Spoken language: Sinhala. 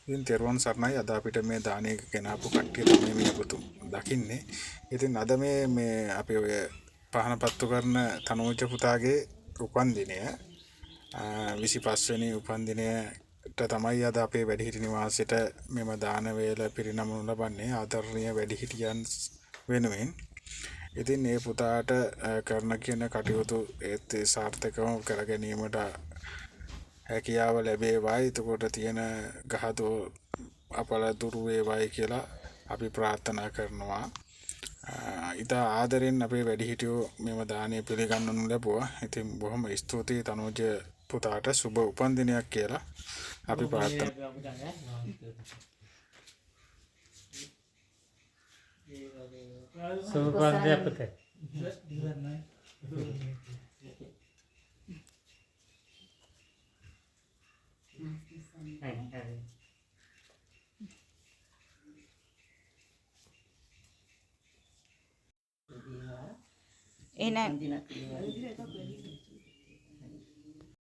ඉතින් තෙරුවන් සරණයි අද අපිට මේ දානය ගෙනාපු කට්ටිය තමයි මේ පුතු දකින්නේ. ඉතින් අද මේ අපි ඔය පහනපත්තු කරන තනෝජ පුතාගේ උපන්දිනය 25 වෙනි උපන්දිනයට තමයි අද අපේ වැඩිහිටි නිවාසෙට මෙම දාන වේල පිරිනමනු ලබන්නේ ආදරණීය වැඩිහිටියන් වෙනුවෙන්. ඉතින් මේ පුතාට කරන කියන කටයුතු ඒත් සාර්ථකව කර ගැනීමට හැකියාව ලැබේවායි එතකොට තියෙන ගහදෝ අපල දුරු වේවායි කියලා අපි ප්‍රාර්ථනා කරනවා. ඉතා ආදරෙන් අපේ වැඩිහිටියෝ මෙම දානය පිළිගන්නනු ලැබුවා. ඉතින් බොහොම ස්තුතියි තනෝජ පුතාට සුබ උපන්දිනයක් කියලා අපි ප්‍රාර්ථනා එහෙනම්